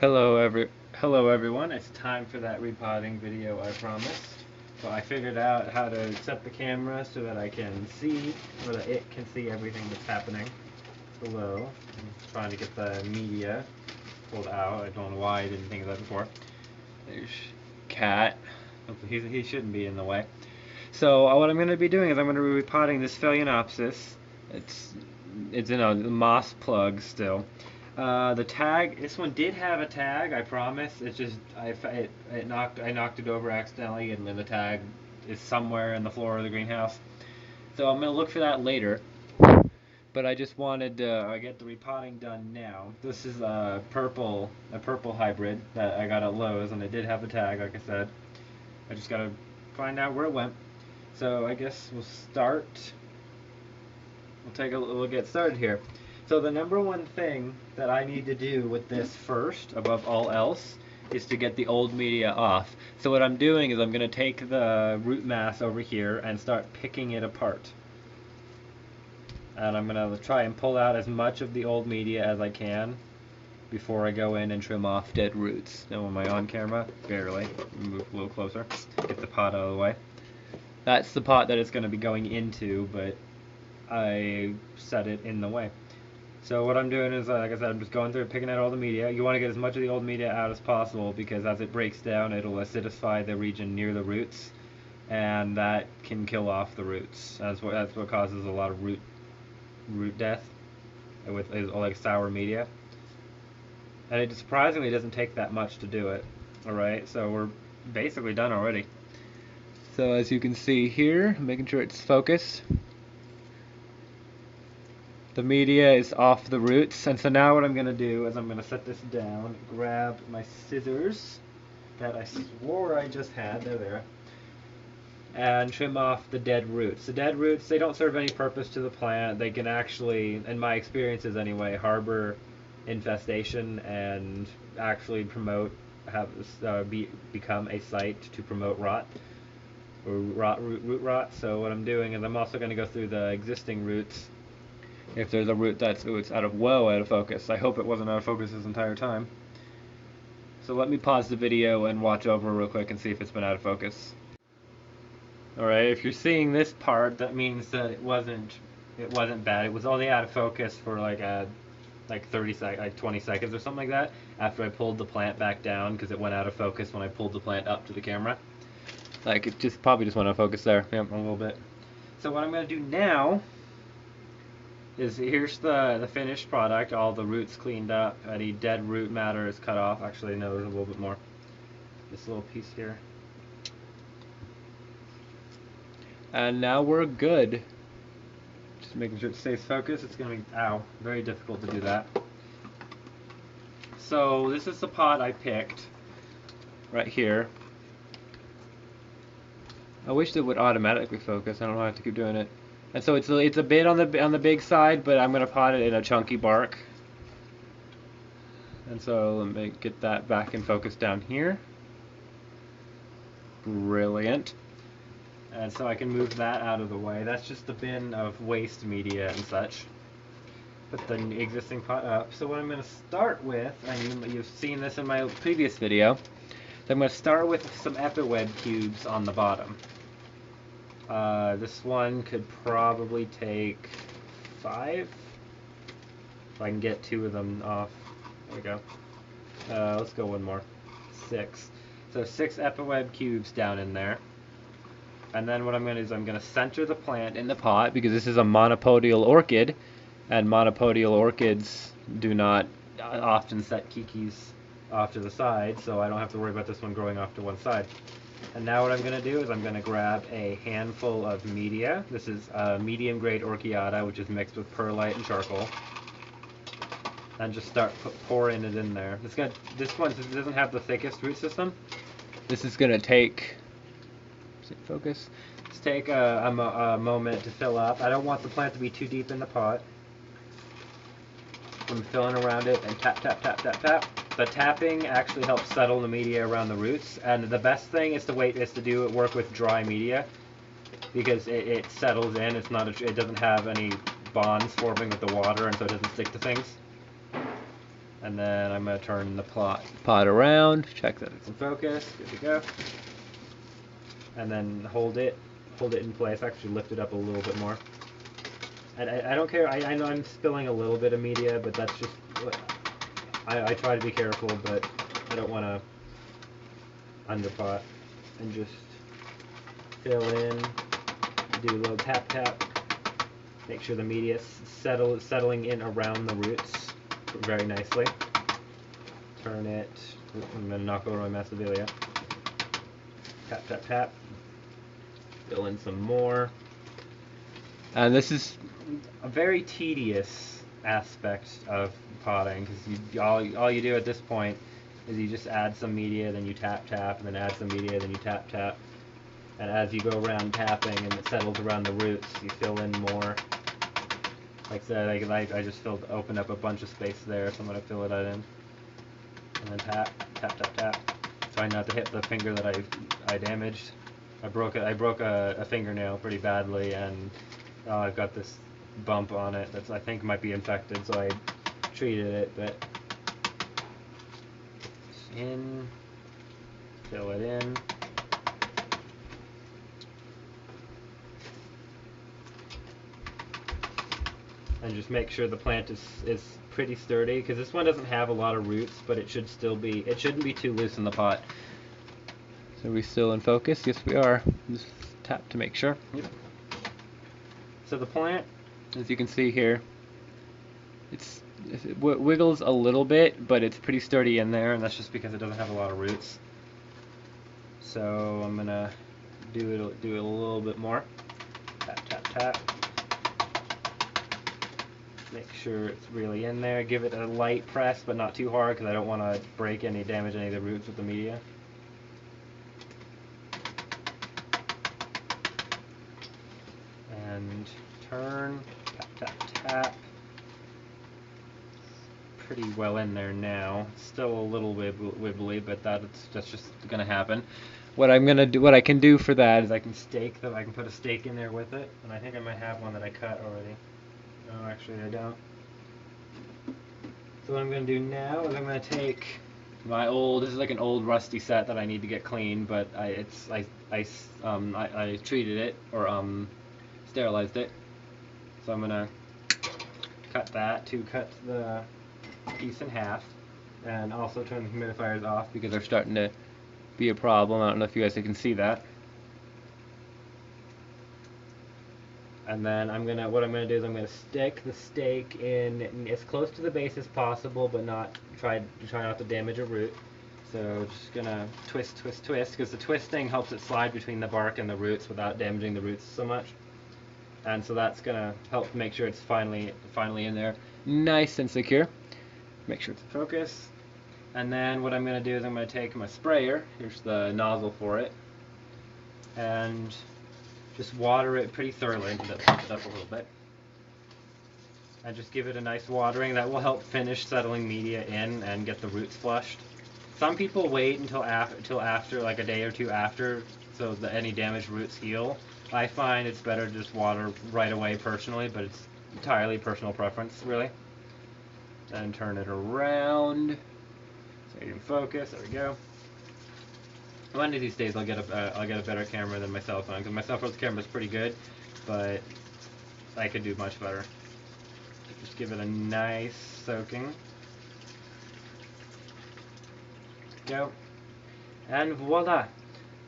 Hello everyone. It's time for that repotting video I promised. So I figured out how to set the camera so that I can see, or that it can see everything that's happening below. I'm trying to get the media pulled out. I don't know why I didn't think of that before. There's Cat. He shouldn't be in the way. So what I'm going to be doing is I'm going to be repotting this Phalaenopsis. It's in a moss plug still. The tag, this one did have a tag, I promise. It's just I knocked it over accidentally, and then the tag is somewhere in the floor of the greenhouse. So I'm gonna look for that later. But I just wanted to get the repotting done now. This is a purple hybrid that I got at Lowe's, and it did have a tag, like I said. I just gotta find out where it went. So I guess we'll start. We'll get started here. So the number one thing that I need to do with this first, above all else, is to get the old media off. So what I'm doing is I'm going to take the root mass over here and start picking it apart. And I'm going to try and pull out as much of the old media as I can before I go in and trim off dead roots. Now am I on camera? Barely. Move a little closer. Get the pot out of the way. That's the pot that it's going to be going into, but I set it in the way. So what I'm doing is, like I said, I'm just going through picking out all the media. You want to get as much of the old media out as possible, because as it breaks down, it'll acidify the region near the roots, and that can kill off the roots. That's what causes a lot of root death with like sour media. And it surprisingly doesn't take that much to do it. Alright, so we're basically done already. So as you can see here, making sure it's focused. The media is off the roots, and so now what I'm going to do is I'm going to set this down, grab my scissors that I swore I just had, they're there, and trim off the dead roots. The dead roots, they don't serve any purpose to the plant. They can actually, in my experiences anyway, harbor infestation and actually become a site to promote rot, or root rot. So what I'm doing is I'm also going to go through the existing roots. If there's a root that's out of focus. I hope it wasn't out of focus this entire time. So let me pause the video and watch over real quick and see if it's been out of focus. Alright, if you're seeing this part, that means that it wasn't bad. It was only out of focus for like 20 seconds or something like that, after I pulled the plant back down, because it went out of focus when I pulled the plant up to the camera. Like, it probably just went out of focus there. Yep, a little bit. So what I'm going to do now is, here's the finished product, all the roots cleaned up, any dead root matter is cut off. Actually, no, there's a little bit more. This little piece here. And now we're good. Just making sure it stays focused. It's going to be, very difficult to do that. So this is the pot I picked, right here. I wish it would automatically focus. I don't know, I have to keep doing it. And so it's a bit on the big side, but I'm gonna pot it in a chunky bark. And so let me get that back in focus down here. Brilliant. And so I can move that out of the way. That's just a bin of waste media and such. Put the existing pot up. So what I'm gonna start with, and you've seen this in my previous video, I'm gonna start with some epitweb cubes on the bottom. This one could probably take 5. If I can get 2 of them off. There we go. Let's go one more. 6. So 6 epitweb cubes down in there. And then what I'm going to do is I'm going to center the plant in the pot, because this is a monopodial orchid, and monopodial orchids do not often set kikis off to the side, so I don't have to worry about this one growing off to one side. And now what I'm going to do is I'm going to grab a handful of media. This is medium grade orchiata, which is mixed with perlite and charcoal. And just start pouring it in there. This one, since it doesn't have the thickest root system, this is going to take, focus, let's take a moment to fill up. I don't want the plant to be too deep in the pot. I'm filling around it and tap, tap, tap, tap, tap. The tapping actually helps settle the media around the roots, and the best thing is to work with dry media, because it settles in. It doesn't have any bonds forming with the water, and so it doesn't stick to things. And then I'm going to turn the pot around, check that it's in focus, good to go. And then hold it in place, actually lift it up a little bit more. And I don't care, I know I'm spilling a little bit of media, but that's just, I try to be careful, but I don't want to underpot. And just fill in, do a little tap tap, make sure the media is settling in around the roots very nicely. Turn it, I'm going to knock over my massevilia. Tap tap tap, fill in some more. And this is a very tedious aspect of potting, because all you do at this point is you just add some media, then you tap tap, and then add some media, then you tap tap. And as you go around tapping and it settles around the roots, you fill in more. Like I said, I just opened up a bunch of space there, so I'm going to fill it in. And then tap, tap, tap, tap. Try not to hit the finger that I damaged. I broke a fingernail pretty badly, and I've got this bump on it that's, I think, might be infected, so I treated it, but in, fill it in. And just make sure the plant is pretty sturdy, because this one doesn't have a lot of roots, but it shouldn't be too loose in the pot. So are we still in focus? Yes, we are. Just tap to make sure. Yep. So the plant, as you can see here, it wiggles a little bit, but it's pretty sturdy in there, and that's just because it doesn't have a lot of roots. So I'm gonna do it a little bit more. Tap, tap, tap. Make sure it's really in there. Give it a light press, but not too hard, because I don't want to damage any of the roots with the media. And turn, tap, tap, tap. Pretty well in there now. Still a little wibbly, but that's just gonna happen. What I can do for that is I can stake them. I can put a stake in there with it, and I think I might have one that I cut already. No, actually I don't. So what I'm going to do now is I'm going to take my this is like an old rusty set that I need to get clean, but I treated it, or sterilized it. So I'm going to cut the piece in half, and also turn the humidifiers off because they're starting to be a problem. I don't know if you guys can see that. And then what I'm gonna do is I'm gonna stick the stake in as close to the base as possible, but try not to damage a root. So just gonna twist, twist, twist, because the twisting helps it slide between the bark and the roots without damaging the roots so much. And so that's gonna help make sure it's finally in there, nice and secure. Make sure it's in focus. And then what I'm gonna do is I'm gonna take my sprayer. Here's the nozzle for it, and just water it pretty thoroughly, that pumps up a little bit. And just give it a nice watering. That will help finish settling media in and get the roots flushed. Some people wait until after, like a day or two after, so that any damaged roots heal. I find it's better to just water right away personally, but it's entirely personal preference, really. Then turn it around. So you can focus. There we go. One of these days I'll get a better camera than my cell phone, because my cell phone's camera is pretty good, but I could do much better. Just give it a nice soaking. Go. And voila!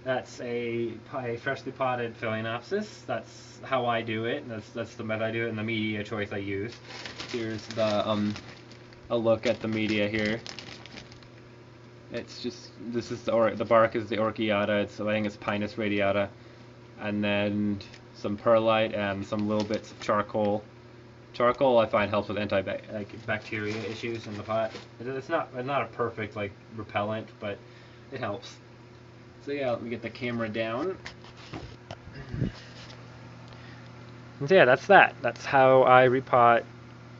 That's a freshly potted Phalaenopsis. That's how I do it. That's the method I do it, and the media choice I use. Here's the a look at the media here. It's just, the bark is the Orchiata. I think it's Pinus radiata, and then some perlite and some little bits of charcoal. Charcoal I find helps with antibacteria issues in the pot. It's not a perfect repellent, but it helps. So yeah, let me get the camera down. So yeah, that's that. That's how I repot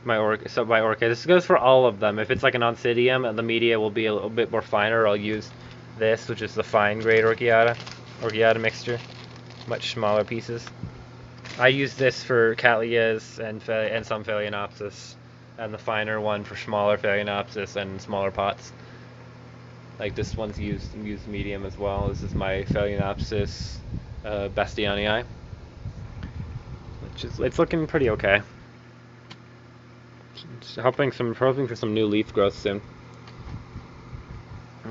my orchid. This goes for all of them. If it's like an oncidium, the media will be a little bit more finer. I'll use this, which is the fine grade Orchiata mixture, much smaller pieces. I use this for Cattleyas and some Phalaenopsis, and the finer one for smaller Phalaenopsis and smaller pots. Like this one's used medium as well. This is my Phalaenopsis Bastianii, which is, it's looking pretty okay. Just hoping for some new leaf growth soon.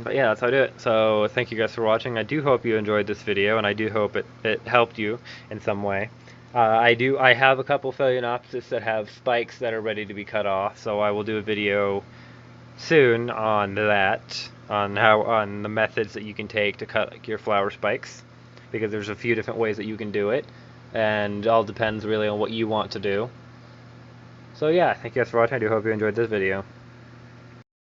But yeah, that's how I do it. So thank you guys for watching. I do hope you enjoyed this video, and I do hope it helped you in some way. I have a couple Phalaenopsis that have spikes that are ready to be cut off, so I will do a video soon on that, on the methods that you can take to cut your flower spikes, because there's a few different ways that you can do it, and it all depends really on what you want to do. So yeah, thank you guys for watching. I do hope you enjoyed this video.